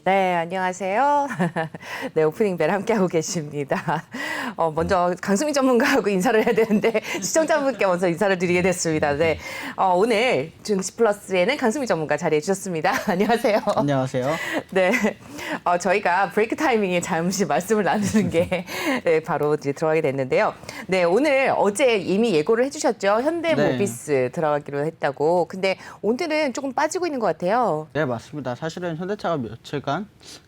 네, 안녕하세요. 네, 오프닝 벨 함께하고 계십니다. 먼저 강수민 전문가하고 인사를 해야 되는데 시청자분께 먼저 인사를 드리게 됐습니다. 네, 오늘 증시플러스에는 강수민 전문가 자리해 주셨습니다. 안녕하세요. 안녕하세요. 네, 저희가 브레이크 타이밍에 잠시 말씀을 나누는 게 네, 바로 이제 들어가게 됐는데요. 네, 오늘 어제 이미 예고를 해주셨죠. 현대모비스 들어가기로 했다고. 근데 오늘은 조금 빠지고 있는 것 같아요. 네, 맞습니다. 사실은 현대차가 며칠간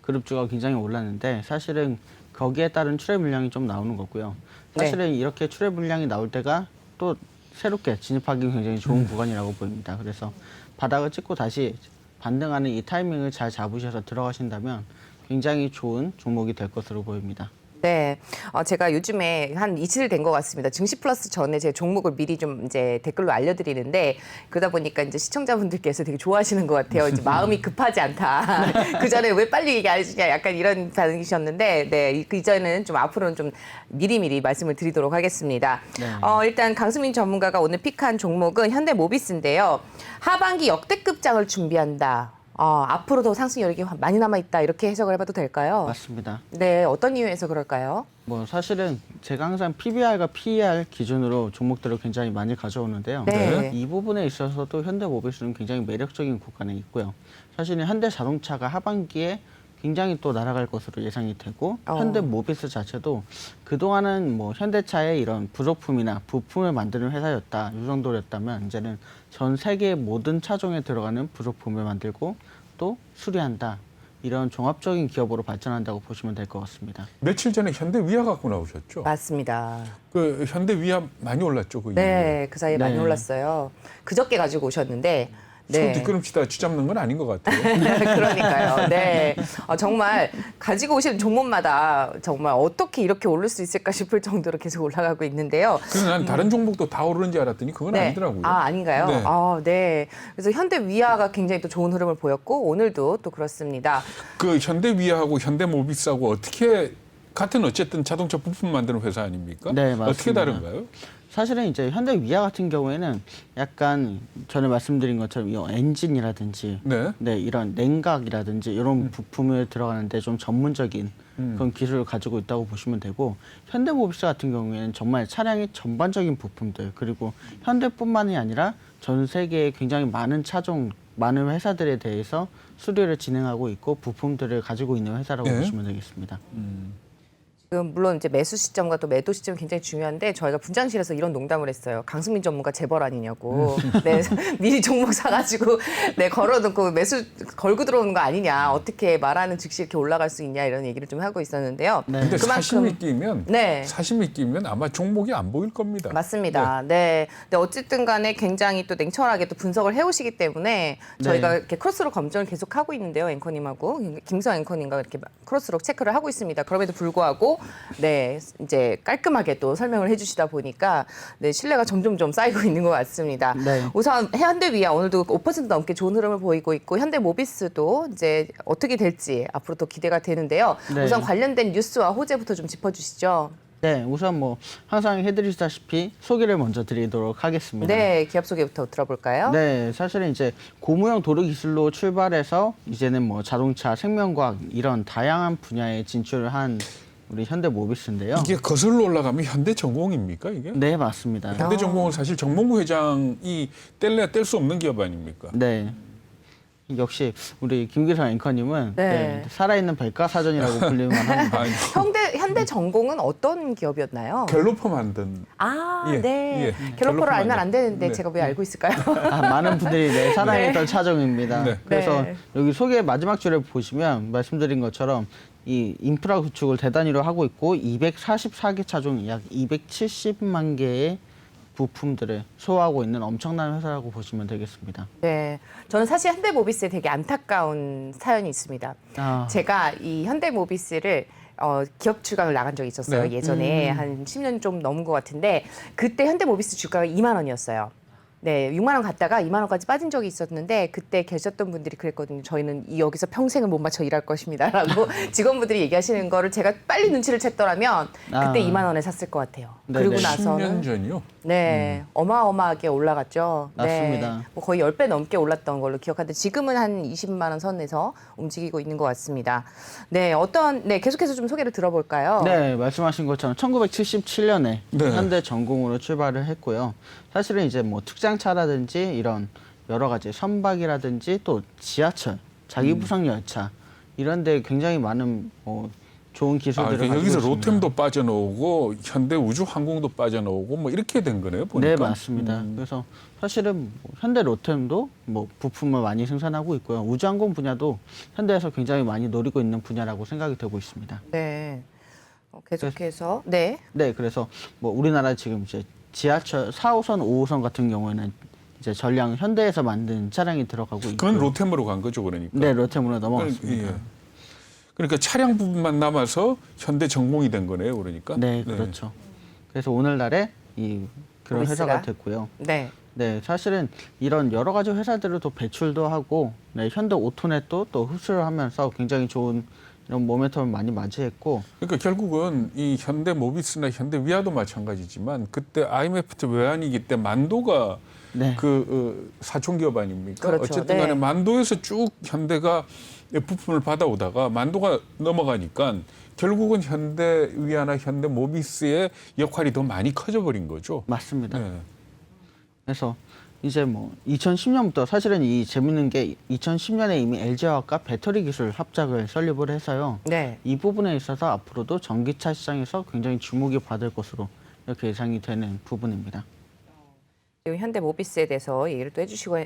그룹주가 굉장히 올랐는데 사실은 거기에 따른 출애 물량이 좀 나오는 거고요. 사실은 이렇게 출애 물량이 나올 때가 또 새롭게 진입하기 굉장히 좋은 구간이라고 보입니다. 그래서 바닥을 찍고 다시 반등하는 이 타이밍을 잘 잡으셔서 들어가신다면 굉장히 좋은 종목이 될 것으로 보입니다. 네, 제가 요즘에 한 이틀 된 것 같습니다. 증시플러스 전에 제 종목을 미리 좀 이제 댓글로 알려드리는데 그러다 보니까 이제 시청자분들께서 되게 좋아하시는 것 같아요. 이제 마음이 급하지 않다. 그 전에 왜 빨리 얘기 안 해주냐 약간 이런 반응이셨는데, 네, 그 이전에는 좀 앞으로는 좀 미리미리 말씀을 드리도록 하겠습니다. 네. 일단 강수민 전문가가 오늘 픽한 종목은 현대모비스인데요. 하반기 역대급장을 준비한다. 앞으로 더 상승 여력이 많이 남아있다 이렇게 해석을 해봐도 될까요? 맞습니다. 네, 어떤 이유에서 그럴까요? 뭐 사실은 제가 항상 PBR과 PER 기준으로 종목들을 굉장히 많이 가져오는데요. 네. 이 부분에 있어서도 현대모비스는 굉장히 매력적인 구간에 있고요. 사실은 현대자동차가 하반기에 굉장히 또 날아갈 것으로 예상이 되고 현대모비스 자체도 그동안은 뭐 현대차의 이런 부속품이나 부품을 만드는 회사였다 이 정도였다면 이제는 전 세계의 모든 차종에 들어가는 부속품을 만들고 또 수리한다 이런 종합적인 기업으로 발전한다고 보시면 될 것 같습니다. 며칠 전에 현대위아 갖고 나오셨죠? 맞습니다. 그 현대위아 많이 올랐죠, 그 이후에. 네, 그 사이에 많이 네. 올랐어요. 그저께 가지고 오셨는데. 손 네. 뒷걸음치다 쥐잡는 건 아닌 것 같아요. 그러니까요. 네. 정말 가지고 오시는 종목마다 정말 어떻게 이렇게 오를 수 있을까 싶을 정도로 계속 올라가고 있는데요. 그래서 난 다른 종목도 다 오르는지 알았더니 그건 네. 아니더라고요. 아닌가요? 네. 네. 그래서 현대위아가 굉장히 또 좋은 흐름을 보였고 오늘도 또 그렇습니다. 그 현대위아하고 현대모비스하고 어떻게 같은 어쨌든 자동차 부품 만드는 회사 아닙니까? 네, 맞습니다. 어떻게 다른가요? 사실은 이제 현대위아 같은 경우에는 약간 전에 말씀드린 것처럼 이 엔진이라든지 네. 이런 냉각이라든지 이런 부품을 들어가는데 좀 전문적인 그런 기술을 가지고 있다고 보시면 되고 현대모비스 같은 경우에는 정말 차량의 전반적인 부품들 그리고 현대뿐만이 아니라 전 세계에 굉장히 많은 차종 많은 회사들에 대해서 수리를 진행하고 있고 부품들을 가지고 있는 회사라고 네. 보시면 되겠습니다. 지금 물론 이제 매수 시점과 또 매도 시점이 굉장히 중요한데 저희가 분장실에서 이런 농담을 했어요. 강수민 전문가 재벌 아니냐고. 네, 미리 종목 사가지고 네 걸어놓고 매수 걸고 들어오는 거 아니냐. 어떻게 말하는 즉시 이렇게 올라갈 수 있냐 이런 얘기를 좀 하고 있었는데요. 근데 사심이 끼면 아마 종목이 안 보일 겁니다. 맞습니다. 네. 근데 어쨌든 간에 굉장히 또 냉철하게 또 분석을 해오시기 때문에 저희가 이렇게 크로스로 검증을 계속 하고 있는데요. 앵커님하고 김성 앵커님과 이렇게 크로스로 체크를 하고 있습니다. 그럼에도 불구하고 네, 이제 깔끔하게 또 설명을 해주시다 보니까 네, 신뢰가 점점 쌓이고 있는 것 같습니다. 네. 우선 현대위아 오늘도 5% 넘게 좋은 흐름을 보이고 있고 현대모비스도 이제 어떻게 될지 앞으로 더 기대가 되는데요. 네. 우선 관련된 뉴스와 호재부터 좀 짚어주시죠. 네, 우선 뭐 항상 해드리다시피 소개를 먼저 드리도록 하겠습니다. 네, 기업 소개부터 들어볼까요? 네, 사실은 이제 고무형 도로 기술로 출발해서 이제는 뭐 자동차, 생명과학 이런 다양한 분야에 진출을 한 우리 현대모비스인데요. 이게 거슬러 올라가면 현대전공입니까 이게? 네, 맞습니다. 현대전공은 사실 정몽구 회장이 뗄래야 뗄 수 없는 기업 아닙니까? 네. 역시 우리 김기성 앵커님은 네. 살아있는 백과사전이라고 불리만 합니다. 아니, 현대전공은 어떤 기업이었나요? 갤로퍼 만든 네. 갤로퍼 갤로퍼를 알면 만든. 안 되는데 네. 제가 왜 알고 있을까요? 많은 분들이 사랑했던 차종입니다. 네. 그래서 네. 여기 소개 마지막 줄에 보시면 말씀드린 것처럼 이 인프라 구축을 대단위로 하고 있고 244개 차종 약 270만 개의 부품들을 소화하고 있는 엄청난 회사라고 보시면 되겠습니다. 네, 저는 사실 현대모비스에 되게 안타까운 사연이 있습니다. 제가 이 현대모비스를 기업 출강을 나간 적이 있었어요. 네. 예전에 한 10년 좀 넘은 것 같은데 그때 현대모비스 주가가 2만 원이었어요. 네, 6만 원 갔다가 2만 원까지 빠진 적이 있었는데 그때 계셨던 분들이 그랬거든요. 저희는 여기서 평생을 못 맞춰 일할 것입니다라고 직원분들이 얘기하시는 거를 제가 빨리 눈치를 챘더라면 그때 2만 원에 샀을 것 같아요. 네네. 그리고 나서는 10년 전이요? 네, 어마어마하게 올라갔죠. 맞습니다. 네, 뭐 거의 10배 넘게 올랐던 걸로 기억하는데 지금은 한 20만 원 선에서 움직이고 있는 것 같습니다. 네, 계속해서 좀 소개를 들어볼까요? 네, 말씀하신 것처럼 1977년에 네. 현대 전공으로 출발을 했고요. 사실은 이제 뭐 특장차라든지 이런 여러 가지 선박이라든지 또 지하철, 자기부상 열차 이런 데 굉장히 많은 좋은 기술들을 그러니까 가지고 여기서 있습니다. 로템도 빠져나오고 현대 우주항공도 빠져나오고 뭐 이렇게 된 거네요. 보니까. 네, 맞습니다. 그래서 사실은 뭐 현대 로템도 뭐 부품을 많이 생산하고 있고요. 우주항공 분야도 현대에서 굉장히 많이 노리고 있는 분야라고 생각이 되고 있습니다. 네. 계속해서 네. 네, 그래서 뭐 우리나라 지금 이제 지하철 4호선, 5호선 같은 경우에는 이제 전량 현대에서 만든 차량이 들어가고 있고. 그건 로템으로 간 거죠, 그러니까. 네, 로템으로 넘어갔습니다. 예. 그러니까 차량 부분만 남아서 현대 전공이 된 거네요, 그러니까. 네, 그렇죠. 그래서 오늘날에 그런 모비스가? 회사가 됐고요. 네. 네, 사실은 이런 여러 가지 회사들을 또 배출도 하고, 네, 현대 오토넷도 또 흡수를 하면서 굉장히 좋은 이런 모멘텀을 많이 맞이했고. 그러니까 결국은 이 현대 모비스나 현대 위아도 마찬가지지만 그때 IMF 때 외환위기 때 만도가 네. 사촌 기업 아닙니까? 그렇죠. 어쨌든 간에 네. 만도에서 쭉 현대가 부품을 받아오다가 만도가 넘어가니까 결국은 현대 위아나 현대 모비스의 역할이 더 많이 커져 버린 거죠. 맞습니다. 네. 그래서 이제 뭐 2010년부터 사실은 이 재밌는 게 2010년에 이미 LG화학과 배터리 기술 합작을 설립을 해서요. 네. 이 부분에 있어서 앞으로도 전기차 시장에서 굉장히 주목이 받을 것으로 이렇게 예상이 되는 부분입니다. 그리고 현대 모비스에 대해서 얘기를 또 해주시고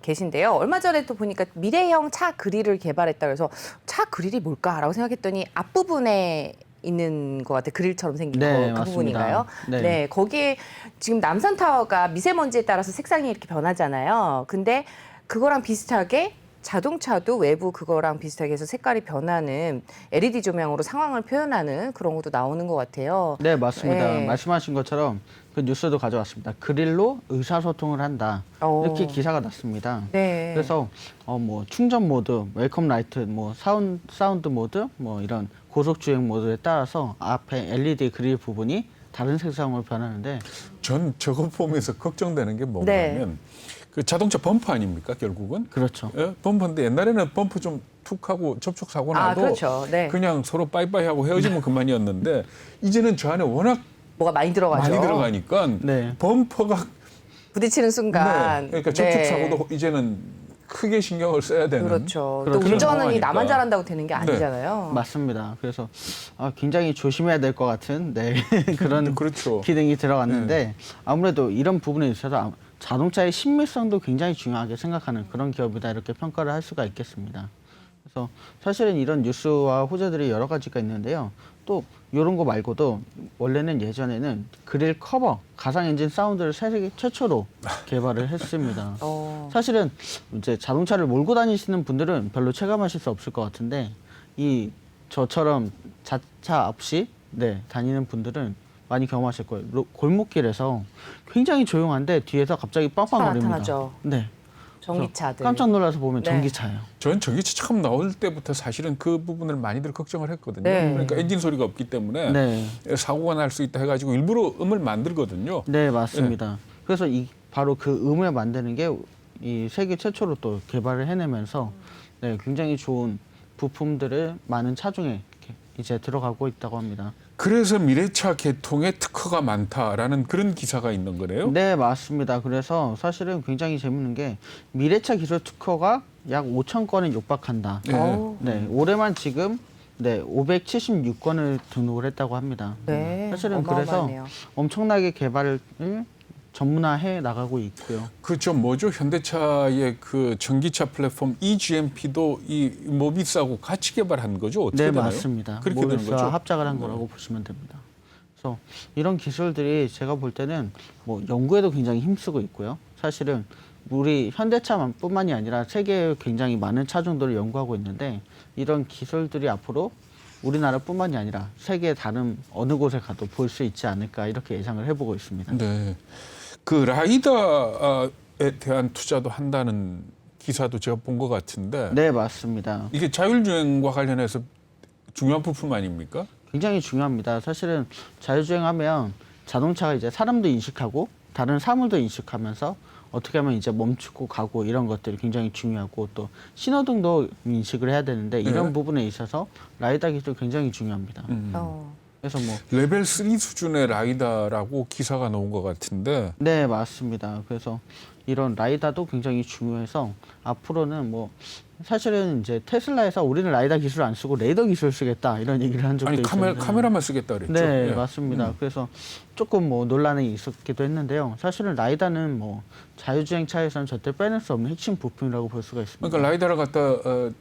계신데요. 얼마 전에 또 보니까 미래형 차 그릴을 개발했다 그래서 차 그릴이 뭘까라고 생각했더니 앞부분에 있는 것 같아요. 그릴처럼 생긴 네, 거, 그 맞습니다. 부분인가요? 네. 네, 거기에 지금 남산타워가 미세먼지에 따라서 색상이 이렇게 변하잖아요. 근데 그거랑 비슷하게 자동차도 외부 그거랑 비슷하게 해서 색깔이 변하는 LED 조명으로 상황을 표현하는 그런 것도 나오는 것 같아요. 네, 맞습니다. 네. 말씀하신 것처럼 그 뉴스도 가져왔습니다. 그릴로 의사소통을 한다. 이렇게 기사가 났습니다. 네. 그래서 뭐 충전 모드, 웰컴 라이트, 뭐 사운드 모드, 뭐 이런 고속 주행 모드에 따라서 앞에 LED 그릴 부분이 다른 색상으로 변하는데. 전 저거 보면서 걱정되는 게 네. 뭐냐면 그 자동차 범퍼 아닙니까 결국은? 그렇죠. 예? 범퍼인데 옛날에는 범퍼 좀 툭 하고 접촉 사고 나도 그렇죠. 네. 그냥 서로 빠이빠이 하고 헤어지면 그만이었는데 이제는 저 안에 워낙 뭐가 많이 들어가죠. 많이 들어가니까 네. 범퍼가 부딪히는 순간. 그러니까 접촉 사고도 이제는 크게 신경을 써야 되는 그렇죠. 그런 또 운전은 이 상황이니까. 나만 잘한다고 되는 게 아니잖아요. 맞습니다. 그래서 굉장히 조심해야 될 것 같은 그런 그렇죠. 기능이 들어갔는데 아무래도 이런 부분에 있어서 자동차의 신밀성도 굉장히 중요하게 생각하는 그런 기업이다 이렇게 평가를 할 수가 있겠습니다. 그래서 사실은 이런 뉴스와 호재들이 여러 가지가 있는데요. 또 이런 거 말고도 원래는 예전에는 그릴 커버, 가상 엔진 사운드를 세계 최초로 개발을 했습니다. 사실은 이제 자동차를 몰고 다니시는 분들은 별로 체감하실 수 없을 것 같은데 저처럼 자차 없이 다니는 분들은 많이 경험하실 거예요. 골목길에서 굉장히 조용한데 뒤에서 갑자기 빵빵거립니다. 나타나죠. 네. 전기차들. 깜짝 놀라서 보면 네. 전기차예요. 전 전기차 처음 나올 때부터 사실은 그 부분을 많이들 걱정을 했거든요. 네. 그러니까 엔진 소리가 없기 때문에 네. 사고가 날 수 있다 해가지고 일부러 음을 만들거든요. 네, 맞습니다. 그래서 바로 그 음을 만드는 게 이 세계 최초로 또 개발을 해내면서 굉장히 좋은 부품들을 많은 차종에 이제 들어가고 있다고 합니다. 그래서 미래차 개통에 특허가 많다라는 그런 기사가 있는 거네요. 네, 맞습니다. 그래서 사실은 굉장히 재밌는 게 미래차 기술 특허가 약 5,000건에 육박한다. 네. 올해만 지금 576건을 등록을 했다고 합니다. 네, 사실은 어마어마하네요. 그래서 엄청나게 개발을 전문화해 나가고 있고요. 그저 뭐죠? 현대차의 그 전기차 플랫폼 eGMP도 이 모비스하고 같이 개발한 거죠? 어떻게 네, 되나요? 맞습니다. 그렇게 되는 모비스와 거죠? 합작을 한 거라고 보시면 됩니다. 그래서 이런 기술들이 제가 볼 때는 뭐 연구에도 굉장히 힘쓰고 있고요. 사실은 우리 현대차뿐만이 아니라 세계에 굉장히 많은 차종들을 연구하고 있는데 이런 기술들이 앞으로 우리나라뿐만이 아니라 세계 다른 어느 곳에 가도 볼 수 있지 않을까 이렇게 예상을 해보고 있습니다. 네. 그 라이다에 대한 투자도 한다는 기사도 제가 본 것 같은데 네, 맞습니다. 이게 자율주행과 관련해서 중요한 부품 아닙니까? 굉장히 중요합니다. 사실은 자율주행하면 자동차가 이제 사람도 인식하고 다른 사물도 인식하면서 어떻게 하면 이제 멈추고 가고 이런 것들이 굉장히 중요하고 또 신호등도 인식을 해야 되는데 이런 네. 부분에 있어서 라이다 기술 굉장히 중요합니다. 그래서 뭐 레벨 3 수준의 라이다라고 기사가 나온 것 같은데 네, 맞습니다. 그래서 이런 라이다도 굉장히 중요해서 앞으로는 뭐 사실은 이제 테슬라에서 우리는 라이다 기술 안 쓰고 레이더 기술 쓰겠다 이런 얘기를 한 적도 아니 있었는데 카메라만 쓰겠다 그랬죠. 네, 예. 맞습니다. 그래서 조금 뭐 논란이 있었기도 했는데요. 사실은 라이다는 뭐 자율주행 차에서는 절대 빼낼 수 없는 핵심 부품이라고 볼 수가 있습니다. 그러니까 라이다를 갖다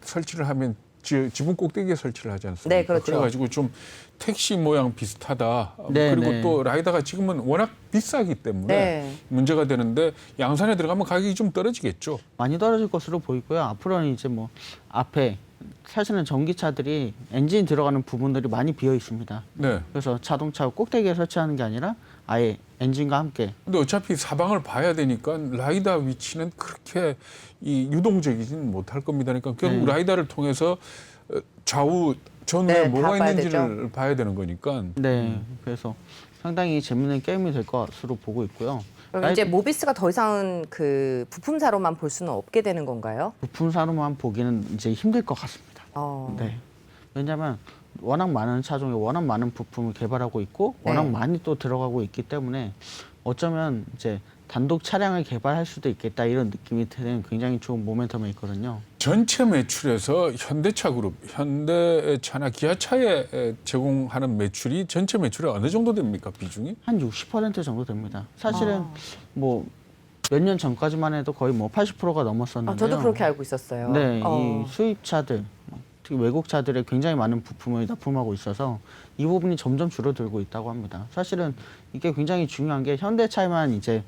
설치를 하면 지붕 꼭대기에 설치를 하지 않습니까? 네, 그렇죠. 그래가지고 좀 택시 모양 비슷하다. 네, 그리고 네. 또 라이다가 지금은 워낙 비싸기 때문에 네. 문제가 되는데 양산에 들어가면 가격이 좀 떨어지겠죠. 많이 떨어질 것으로 보이고요. 앞으로는 이제 뭐 앞에 사실은 전기차들이 엔진 들어가는 부분들이 많이 비어 있습니다. 네. 그래서 자동차 꼭대기에 설치하는 게 아니라 아예 엔진과 함께 근데 어차피 사방을 봐야 되니까 라이다 위치는 그렇게 이 유동적이진 못할 겁니다. 그러니까 결국 네. 라이다를 통해서 좌우 전후에 네, 뭐가 다 봐야 있는지를 봐야 되는 거니까. 네, 그래서 상당히 재밌는 게임이 될 것으로 보고 있고요. 그럼 이제 모비스가 더 이상은 그 부품사로만 볼 수는 없게 되는 건가요? 부품사로만 보기는 이제 힘들 것 같습니다. 네. 왜냐하면 워낙 많은 차종에 워낙 많은 부품을 개발하고 있고 워낙 네. 많이 또 들어가고 있기 때문에 어쩌면 이제 단독 차량을 개발할 수도 있겠다 이런 느낌이 드는 굉장히 좋은 모멘텀이 있거든요. 전체 매출에서 현대차 그룹, 현대차나 기아차에 제공하는 매출이 전체 매출에 어느 정도 됩니까? 비중이? 한 60% 정도 됩니다. 사실은 뭐 몇 년 전까지만 해도 거의 뭐 80%가 넘었었는데요. 저도 그렇게 알고 있었어요. 네, 이 수입차들, 특히 외국차들에 굉장히 많은 부품을 납품하고 있어서 이 부분이 점점 줄어들고 있다고 합니다. 사실은 이게 굉장히 중요한 게 현대차에만 이제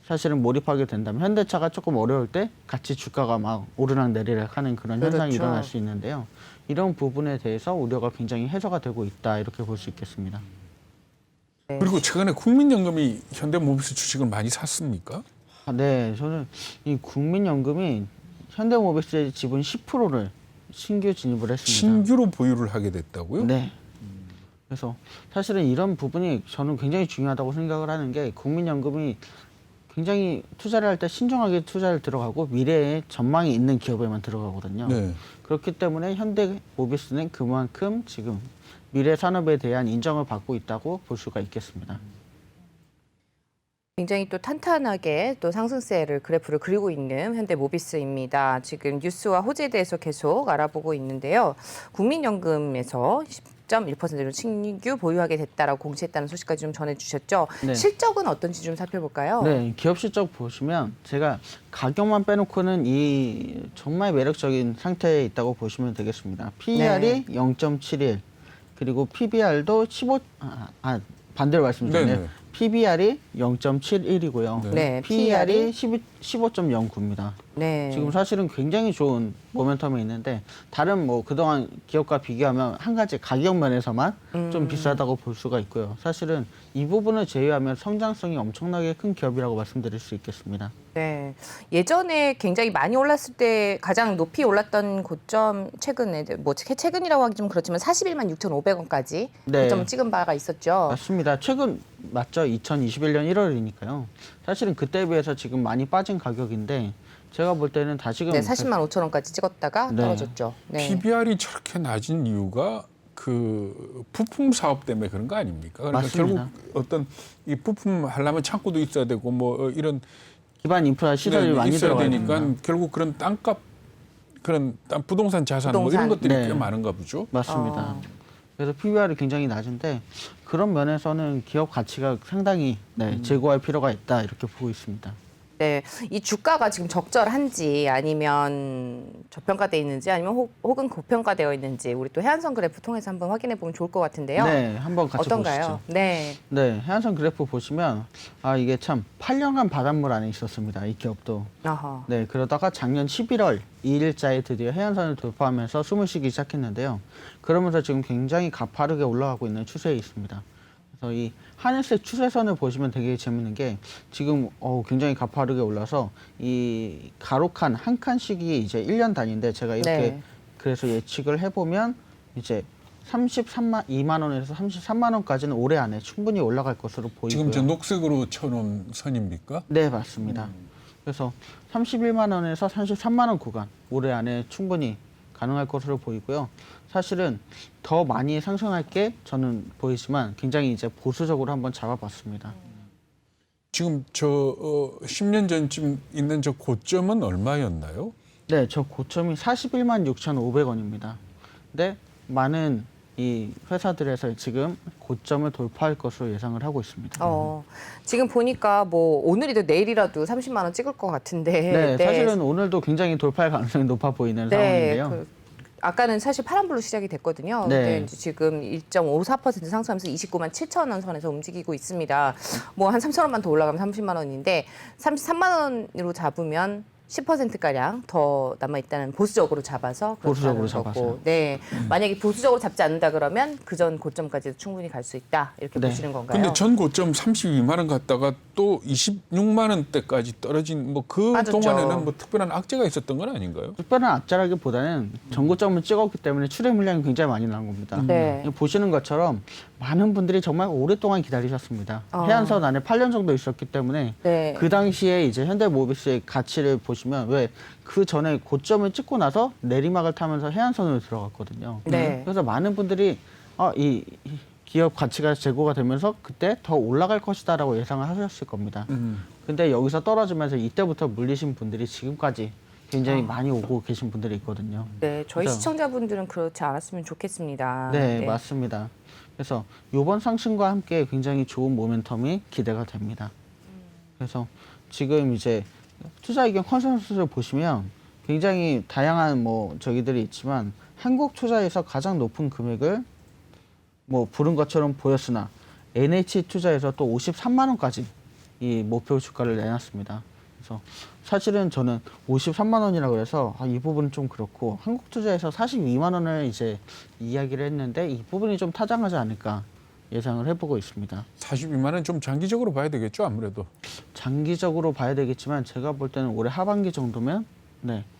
사실은 몰입하게 된다면 현대차가 조금 어려울 때 같이 주가가 막 오르락 내리락 하는 그런 현상이 그렇죠. 일어날 수 있는데요. 이런 부분에 대해서 우려가 굉장히 해소가 되고 있다 이렇게 볼 수 있겠습니다. 그리고 최근에 국민연금이 현대모비스 주식을 많이 샀습니까? 네, 저는 이 국민연금이 현대모비스의 지분 10%를 신규 진입을 했습니다. 신규로 보유를 하게 됐다고요? 네. 그래서 사실은 이런 부분이 저는 굉장히 중요하다고 생각을 하는 게 국민연금이 굉장히 투자를 할 때 신중하게 투자를 들어가고 미래에 전망이 있는 기업에만 들어가거든요. 네. 그렇기 때문에 현대모비스는 그만큼 지금 미래 산업에 대한 인정을 받고 있다고 볼 수가 있겠습니다. 굉장히 또 탄탄하게 또 상승세를 그래프를 그리고 있는 현대모비스입니다. 지금 뉴스와 호재에 대해서 계속 알아보고 있는데요. 국민연금에서 10.1%를 신규 보유하게 됐다라고 공시했다는 소식까지 좀 전해주셨죠. 네. 실적은 어떤지 좀 살펴볼까요? 네, 기업 실적 보시면 제가 가격만 빼놓고는 이 정말 매력적인 상태에 있다고 보시면 되겠습니다. PER이 0.71 그리고 PBR도 15 반대로 말씀드리네요. 네네. PBR이 0.71이고요. 네, PER이 15.09입니다. 네. 지금 사실은 굉장히 좋은 모멘텀이 있는데 다른 뭐 그동안 기업과 비교하면 한 가지 가격 면에서만 좀 비싸다고 볼 수가 있고요. 사실은 이 부분을 제외하면 성장성이 엄청나게 큰 기업이라고 말씀드릴 수 있겠습니다. 네. 예전에 굉장히 많이 올랐을 때 가장 높이 올랐던 고점 최근에 뭐 최근이라고 하기 좀 그렇지만 41만 6,500원까지 네. 고점을 찍은 바가 있었죠. 맞습니다. 최근 맞죠? 2021년 1월이니까요. 사실은 그때에 비해서 지금 많이 빠진 가격인데 제가 볼 때는 다시금 네, 40만 5천원까지 찍었다가 네. 떨어졌죠. 네. PBR이 저렇게 낮은 이유가 그 부품 사업 때문에 그런 거 아닙니까? 그러니까 맞습니다. 결국 어떤 이 부품 하려면 창고도 있어야 되고 뭐 이런 기반 인프라 시설이 많이 있어야 들어가야 되니까 됩니다. 결국 그런 땅값 그런 부동산 자산 뭐 부동산. 이런 것들이 네. 꽤 많은가 보죠. 맞습니다. 그래서 PBR이 굉장히 낮은데 그런 면에서는 기업 가치가 상당히 제고할 필요가 있다 이렇게 보고 있습니다. 네, 이 주가가 지금 적절한지 아니면 저평가돼 있는지 아니면 혹은 고평가되어 있는지 우리 또 해안선 그래프 통해서 한번 확인해 보면 좋을 것 같은데요. 네, 한번 같이 어떤가요? 보시죠. 네. 네, 해안선 그래프 보시면 이게 참 8년간 바닷물 안에 있었습니다. 이 기업도. 어허. 네, 그러다가 작년 11월 2일자에 드디어 해안선을 돌파하면서 숨을 쉬기 시작했는데요. 그러면서 지금 굉장히 가파르게 올라가고 있는 추세에 있습니다. 그래서 이 하늘세 추세선을 보시면 되게 재밌는 게 지금 굉장히 가파르게 올라서 이 가로칸 한 칸씩이 이제 1년 단위인데 제가 이렇게 네. 그래서 예측을 해보면 이제 2만 원에서 33만 원까지는 올해 안에 충분히 올라갈 것으로 보이고요. 지금 저 녹색으로 쳐놓은 선입니까? 네, 맞습니다. 그래서 31만 원에서 33만 원 구간 올해 안에 충분히 가능할 것으로 보이고요. 사실은 더 많이 상승할 게 저는 보이지만 굉장히 이제 보수적으로 한번 잡아봤습니다. 지금 저 10년 전쯤 있는 저 고점은 얼마였나요? 네, 저 고점이 41만 6,500원입니다. 근데 많은 이 회사들에서 지금 고점을 돌파할 것으로 예상을 하고 있습니다. 지금 보니까 뭐 오늘이도 내일이라도 30만 원 찍을 것 같은데. 네, 사실은 오늘도 굉장히 돌파할 가능성이 높아 보이는 상황인데요. 아까는 사실 파란불로 시작이 됐거든요. 네. 근데 이제 지금 1.54% 상승하면서 29만 7천 원 선에서 움직이고 있습니다. 뭐 한 3천 원만 더 올라가면 30만 원인데 33만 원으로 잡으면 10%가량 더 남아있다는 보수적으로 잡아서 보수적으로 그렇다는 거고. 잡아서요. 네. 만약에 보수적으로 잡지 않는다 그러면 그전 고점까지도 충분히 갈 수 있다. 이렇게 네. 보시는 건가요? 근데 전 고점 32만 원 갔다가 또 26만 원대까지 떨어진 뭐 그 빠졌죠. 동안에는 뭐 특별한 악재가 있었던 건 아닌가요? 특별한 악재라기보다는 전고점을 찍었기 때문에 출회 물량이 굉장히 많이 나온 겁니다. 네. 보시는 것처럼 많은 분들이 정말 오랫동안 기다리셨습니다. 해안선 안에 8년 정도 있었기 때문에 네. 그 당시에 이제 현대모비스의 가치를 보시면 왜 그 전에 고점을 찍고 나서 내리막을 타면서 해안선으로 들어갔거든요. 네. 그래서 많은 분들이 이 기업 가치가 재고가 되면서 그때 더 올라갈 것이다라고 예상을 하셨을 겁니다. 근데 여기서 떨어지면서 이때부터 물리신 분들이 지금까지 굉장히 많이 오고 계신 분들이 있거든요. 네, 저희 그래서- 시청자분들은 그렇지 않았으면 좋겠습니다. 네, 맞습니다. 그래서 이번 상승과 함께 굉장히 좋은 모멘텀이 기대가 됩니다. 그래서 지금 이제 투자 의견 컨센서스를 보시면 굉장히 다양한 저기들이 있지만 한국 투자에서 가장 높은 금액을 부른 것처럼 보였으나 NH 투자에서 또 53만 원까지 이 목표 주가를 내놨습니다. 그래서 사실은 저는 53만 원이라고 해서 이 부분은 좀 그렇고 한국투자에서 42만 원을 이제 이야기를 했는데 이 부분이 좀 타당하지 않을까 예상을 해보고 있습니다. 42만 원 좀 장기적으로 봐야 되겠죠, 아무래도. 장기적으로 봐야 되겠지만 제가 볼 때는 올해 하반기 정도면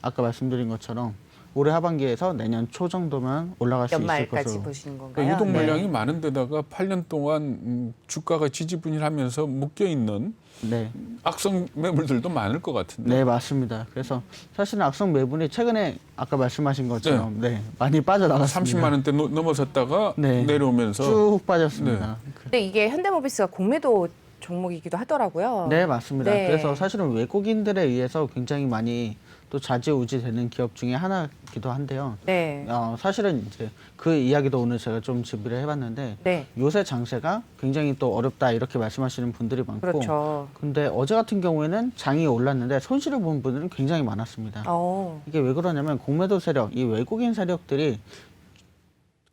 아까 말씀드린 것처럼 올해 하반기에서 내년 초 정도면 올라갈 수 있을 연말까지 것으로. 보시는 건가요? 그러니까 유동 네. 물량이 많은 데다가 8년 동안 주가가 지지분일하면서 묶여 있는 네. 악성 매물들도 많을 것 같은데. 네, 맞습니다. 그래서 사실은 악성 매분이 최근에 아까 말씀하신 것처럼 많이 빠져나갔습니다. 30만 원대 넘어섰다가 네. 내려오면서 쭉 빠졌습니다. 근데 이게 현대모비스가 공매도 종목이기도 하더라고요. 네, 맞습니다. 네. 그래서 사실은 외국인들에 의해서 굉장히 많이 또 좌지우지 되는 기업 중에 하나이기도 한데요. 네. 사실은 이제 그 이야기도 오늘 제가 좀 준비를 해봤는데 네. 요새 장세가 굉장히 또 어렵다 이렇게 말씀하시는 분들이 많고 그렇죠. 근데 어제 같은 경우에는 장이 올랐는데 손실을 본 분들은 굉장히 많았습니다. 이게 왜 그러냐면 공매도 세력, 이 외국인 세력들이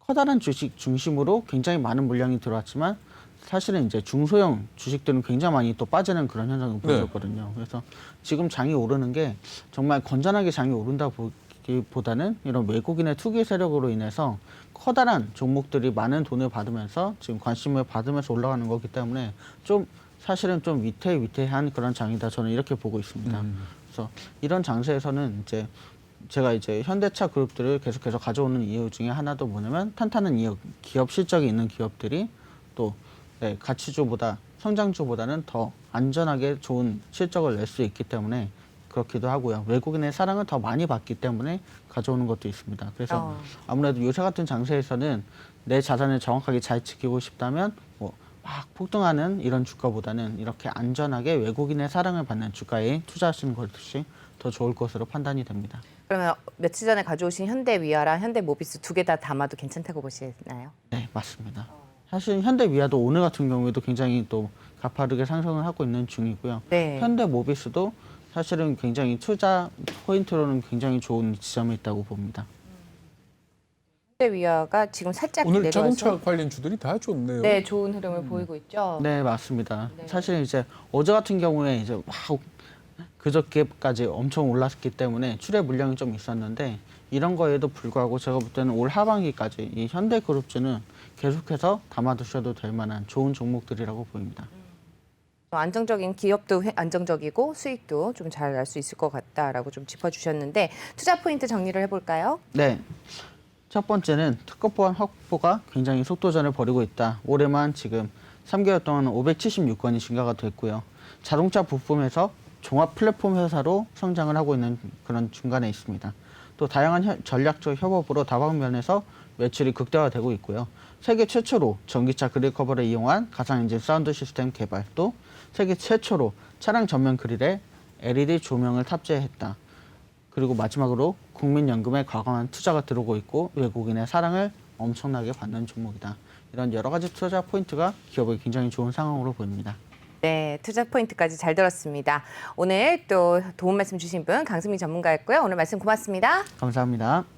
커다란 주식 중심으로 굉장히 많은 물량이 들어왔지만 사실은 이제 중소형 주식들은 굉장히 많이 또 빠지는 그런 현상을 보여줬거든요. 그래서 지금 장이 오르는 게 정말 건전하게 장이 오른다 보기보다는 이런 외국인의 투기 세력으로 인해서 커다란 종목들이 많은 돈을 받으면서 지금 관심을 받으면서 올라가는 거기 때문에 좀 사실은 좀 위태위태한 그런 장이다. 저는 이렇게 보고 있습니다. 그래서 이런 장세에서는 이제 제가 이제 현대차 그룹들을 계속해서 가져오는 이유 중에 하나도 뭐냐면 탄탄한 기업 실적이 있는 기업들이 또 가치주보다 성장주보다는 더 안전하게 좋은 실적을 낼 수 있기 때문에 그렇기도 하고요. 외국인의 사랑을 더 많이 받기 때문에 가져오는 것도 있습니다. 그래서 아무래도 요새 같은 장세에서는 내 자산을 정확하게 잘 지키고 싶다면 막 폭등하는 이런 주가보다는 이렇게 안전하게 외국인의 사랑을 받는 주가에 투자하시는 것이 더 좋을 것으로 판단이 됩니다. 그러면 며칠 전에 가져오신 현대위아랑 현대모비스 두 개 다 담아도 괜찮다고 보시나요? 네, 맞습니다. 사실 현대위아도 오늘 같은 경우에도 굉장히 또 가파르게 상승을 하고 있는 중이고요. 네. 현대모비스도 사실은 굉장히 투자 포인트로는 굉장히 좋은 지점에 있다고 봅니다. 현대위아가 지금 살짝 오늘 내려와서 자동차 관련 주들이 다 좋네요. 네, 좋은 흐름을 보이고 있죠. 네, 맞습니다. 네. 사실 이제 어제 같은 경우에 이제 그저께까지 엄청 올랐기 때문에 출회 물량이 좀 있었는데 이런 거에도 불구하고 제가 볼 때는 올 하반기까지 이 현대그룹주는 계속해서 담아두셔도 될 만한 좋은 종목들이라고 보입니다. 안정적인 기업도 안정적이고 수익도 좀 잘 날 수 있을 것 같다라고 좀 짚어주셨는데 투자 포인트 정리를 해볼까요? 네. 첫 번째는 특허보안 확보가 굉장히 속도전을 벌이고 있다. 올해만 지금 3개월 동안 576건이 증가가 됐고요. 자동차 부품에서 종합 플랫폼 회사로 성장을 하고 있는 그런 중간에 있습니다. 또 다양한 전략적 협업으로 다방면에서 매출이 극대화되고 있고요. 세계 최초로 전기차 그릴 커버를 이용한 가상엔진 사운드 시스템 개발, 또 세계 최초로 차량 전면 그릴에 LED 조명을 탑재했다. 그리고 마지막으로 국민연금에 과감한 투자가 들어오고 있고 외국인의 사랑을 엄청나게 받는 종목이다. 이런 여러 가지 투자 포인트가 기업에 굉장히 좋은 상황으로 보입니다. 네, 투자 포인트까지 잘 들었습니다. 오늘 또 도움 말씀 주신 분 강승민 전문가였고요. 오늘 말씀 고맙습니다. 감사합니다.